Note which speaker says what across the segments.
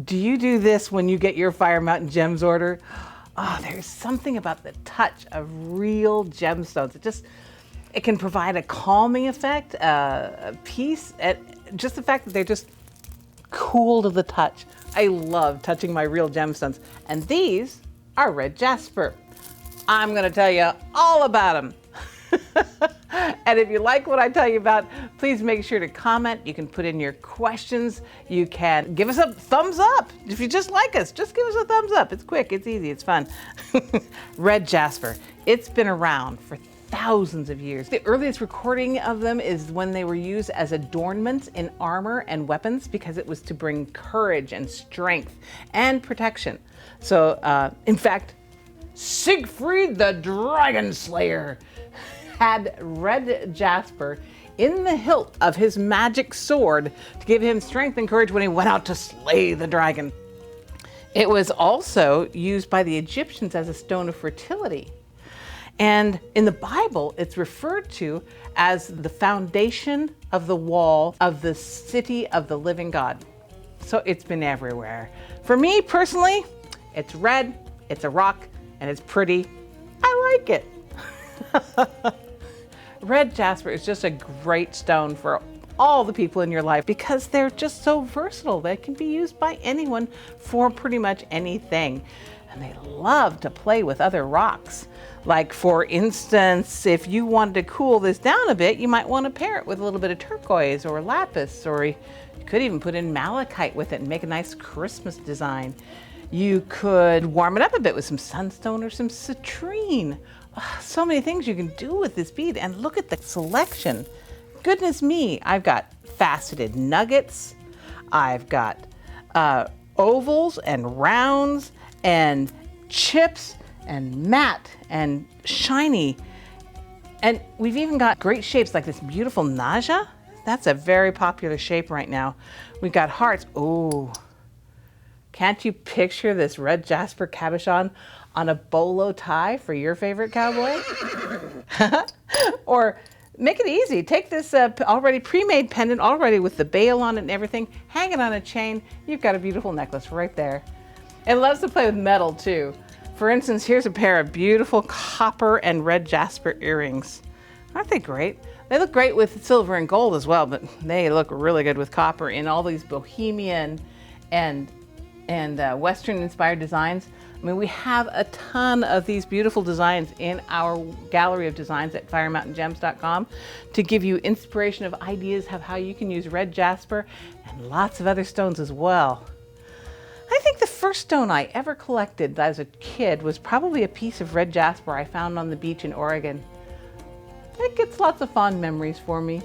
Speaker 1: Do you do this when you get your Fire Mountain Gems order? Oh, there's something about the touch of real gemstones. It can provide a calming effect, a peace, and just the fact that they're just cool to the touch. I love touching my real gemstones. And these are red jasper. I'm gonna tell you all about them. And if you like what I tell you about, please make sure to comment. You can put in your questions. You can give us a thumbs up. If you just like us, just give us a thumbs up. It's quick, it's easy, it's fun. Red jasper, it's been around for thousands of years. The earliest recording of them is when they were used as adornments in armor and weapons because it was to bring courage and strength and protection. So, in fact, Siegfried the Dragon Slayer had red jasper in the hilt of his magic sword to give him strength and courage when he went out to slay the dragon. It was also used by the Egyptians as a stone of fertility. And in the Bible, it's referred to as the foundation of the wall of the city of the living God. So it's been everywhere. For me personally, it's red, it's a rock, and it's pretty. I like it. Red jasper is just a great stone for all the people in your life because they're just so versatile. They can be used by anyone for pretty much anything. And they love to play with other rocks. Like for instance, if you wanted to cool this down a bit, you might want to pair it with a little bit of turquoise or lapis, or you could even put in malachite with it and make a nice Christmas design. You could warm it up a bit with some sunstone or some citrine. Oh, so many things you can do with this bead, and look at the selection. Goodness me, I've got faceted nuggets, I've got ovals and rounds and chips and matte and shiny. And we've even got great shapes like this beautiful naja. That's a very popular shape right now. We've got hearts. Oh, can't you picture this red jasper cabochon on a bolo tie for your favorite cowboy? Or make it easy. Take this already pre-made pendant, already with the bail on it and everything, hang it on a chain. You've got a beautiful necklace right there. It loves to play with metal too. For instance, here's a pair of beautiful copper and red jasper earrings. Aren't they great? They look great with silver and gold as well, but they look really good with copper in all these bohemian and Western inspired designs. I mean, we have a ton of these beautiful designs in our gallery of designs at firemountaingems.com to give you inspiration of ideas of how you can use red jasper and lots of other stones as well. I think the first stone I ever collected as a kid was probably a piece of red jasper I found on the beach in Oregon. It gets lots of fond memories for me.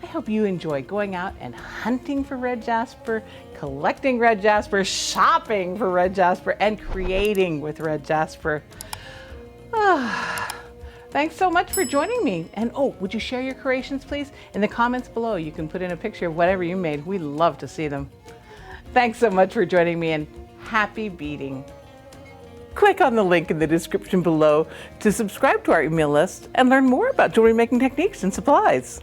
Speaker 1: I hope you enjoy going out and hunting for red jasper, collecting red jasper, shopping for red jasper, and creating with red jasper. Thanks so much for joining me. And oh, would you share your creations, please? In the comments below, you can put in a picture of whatever you made. We love to see them. Thanks so much for joining me, and happy beading. Click on the link in the description below to subscribe to our email list and learn more about jewelry making techniques and supplies.